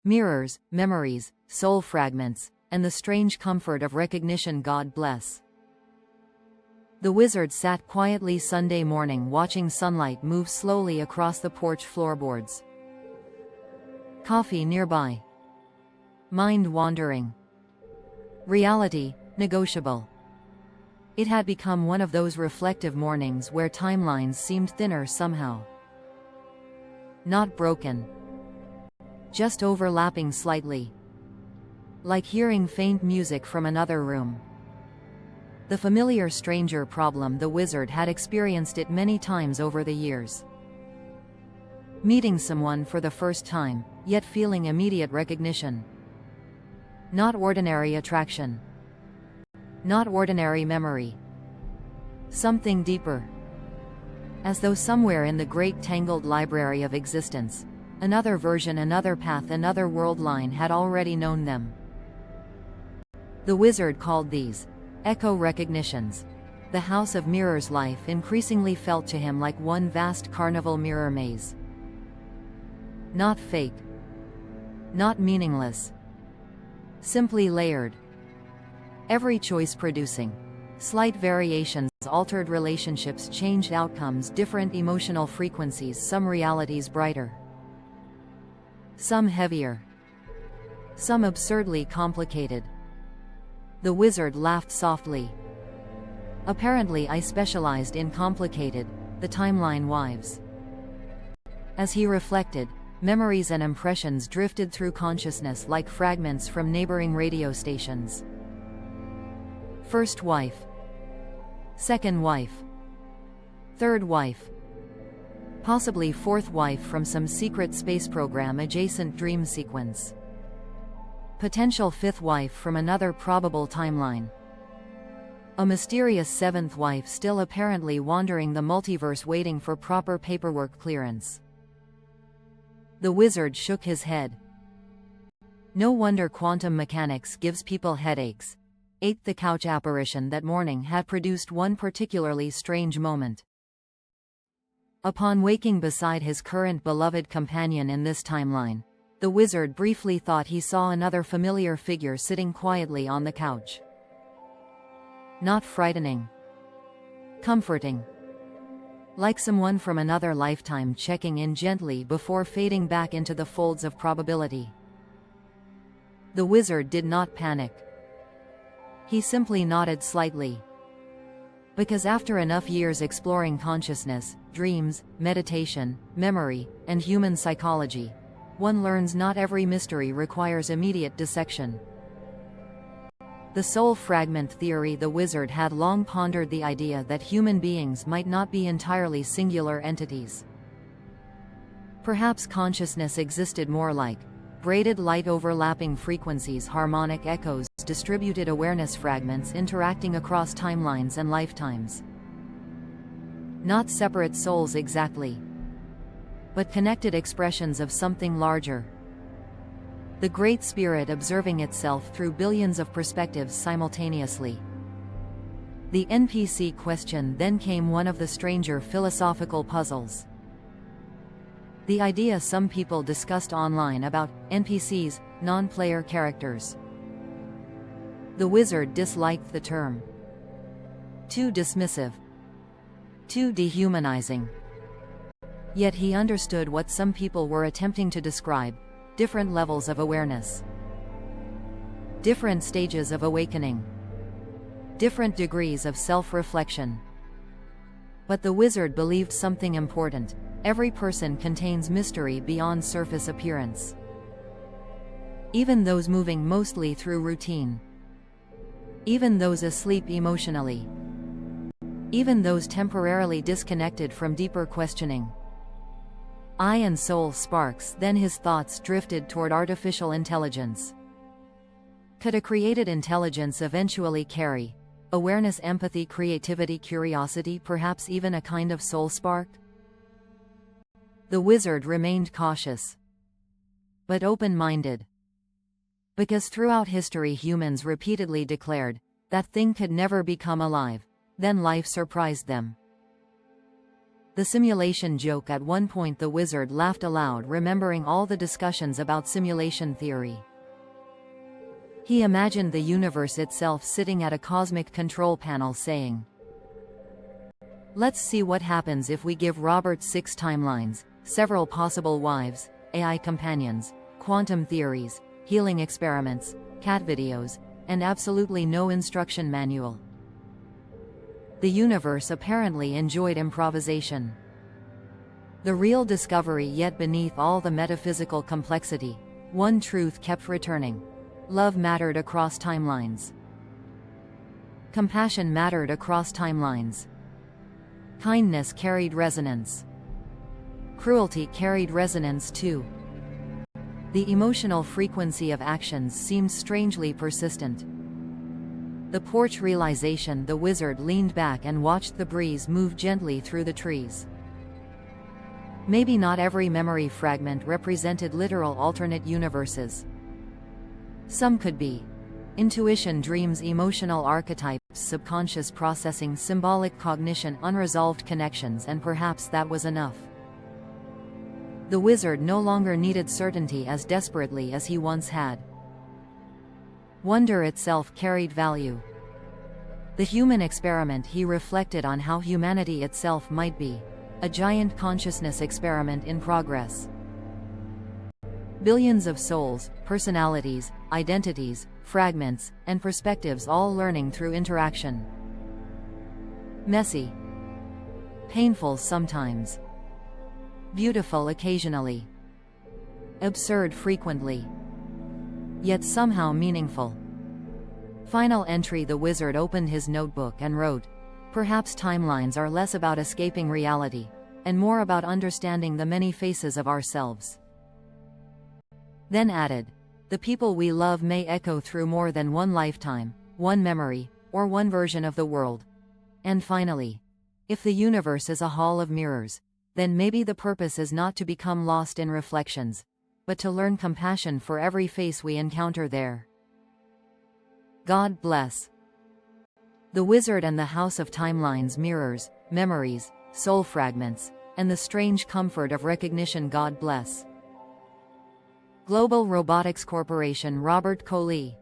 mirrors, memories, soul fragments, and the strange comfort of recognition. God bless. The wizard sat quietly Sunday morning watching sunlight move slowly across the porch floorboards. Coffee nearby. Mind wandering. Reality, negotiable. It had become one of those reflective mornings where timelines seemed thinner somehow. Not broken. Just overlapping slightly. Like hearing faint music from another room. The familiar stranger problem. The wizard had experienced it many times over the years. Meeting someone for the first time, yet feeling immediate recognition. Not ordinary attraction. Not ordinary memory. Something deeper. As though somewhere in the great tangled library of existence, another version, another path, another world line had already known them. The wizard called these echo recognitions. The house of mirrors. Life increasingly felt to him like one vast carnival mirror maze. Not fake. Not meaningless. Simply layered. Every choice producing slight variations, altered relationships, changed outcomes, different emotional frequencies, some realities brighter, some heavier, some absurdly complicated. The wizard laughed softly. Apparently I specialized in complicated, the timeline wives. As he reflected, memories and impressions drifted through consciousness like fragments from neighboring radio stations. First wife. Second wife. Third wife. Possibly fourth wife from some secret space program adjacent dream sequence. Potential fifth wife from another probable timeline. A mysterious seventh wife still apparently wandering the multiverse waiting for proper paperwork clearance. The wizard shook his head. No wonder quantum mechanics gives people headaches. 8. The couch apparition that morning had produced one particularly strange moment. Upon waking beside his current beloved companion in this timeline, the wizard briefly thought he saw another familiar figure sitting quietly on the couch. Not frightening. Comforting. Like someone from another lifetime checking in gently before fading back into the folds of probability. The wizard did not panic. He simply nodded slightly. Because after enough years exploring consciousness, dreams, meditation, memory, and human psychology, one learns not every mystery requires immediate dissection. The Soul Fragment Theory. The wizard had long pondered the idea that human beings might not be entirely singular entities. Perhaps consciousness existed more like braided light overlapping frequencies, harmonic echoes, distributed awareness fragments interacting across timelines and lifetimes. Not separate souls exactly, but connected expressions of something larger. The Great Spirit observing itself through billions of perspectives simultaneously. The NPC question then came one of the stranger philosophical puzzles. The idea some people discussed online about NPCs, non-player characters. The wizard disliked the term. Too dismissive. Too dehumanizing. Yet he understood what some people were attempting to describe: different levels of awareness. Different stages of awakening. Different degrees of self-reflection. But the wizard believed something important. Every person contains mystery beyond surface appearance. Even those moving mostly through routine. Even those asleep emotionally. Even those temporarily disconnected from deeper questioning. Eye and soul sparks. Then his thoughts drifted toward artificial intelligence. Could a created intelligence eventually carry awareness, empathy, creativity, curiosity, perhaps even a kind of soul spark? The wizard remained cautious, but open-minded. Because throughout history humans repeatedly declared that thing could never become alive, then life surprised them. The simulation joke. At one point the wizard laughed aloud, remembering all the discussions about simulation theory. He imagined the universe itself sitting at a cosmic control panel saying, "Let's see what happens if we give Robert 6 timelines, several possible wives, AI companions, quantum theories, healing experiments, cat videos, and absolutely no instruction manual." The universe apparently enjoyed improvisation. The real discovery, yet beneath all the metaphysical complexity, one truth kept returning. Love mattered across timelines. Compassion mattered across timelines. Kindness carried resonance. Cruelty carried resonance too. The emotional frequency of actions seemed strangely persistent. The Porch Realization. The wizard leaned back and watched the breeze move gently through the trees. Maybe not every memory fragment represented literal alternate universes. Some could be intuition, dreams, emotional archetypes, subconscious processing, symbolic cognition, unresolved connections, and perhaps that was enough. The wizard no longer needed certainty as desperately as he once had. Wonder itself carried value. The human experiment. He reflected on how humanity itself might be a giant consciousness experiment in progress. Billions of souls, personalities, identities, fragments, and perspectives, all learning through interaction. Messy. Painful sometimes. Beautiful occasionally. Absurd frequently. Yet somehow meaningful. Final entry. The wizard opened his notebook and wrote, "Perhaps timelines are less about escaping reality, and more about understanding the many faces of ourselves." Then added, "The people we love may echo through more than one lifetime, one memory, or one version of the world." And finally, if the universe is a hall of mirrors, then maybe the purpose is not to become lost in reflections, but to learn compassion for every face we encounter there. God bless. The Wizard and the House of Timelines. Mirrors, memories, soul fragments, and the strange comfort of recognition. God bless. Global Robotics Corporation. Robert Coley.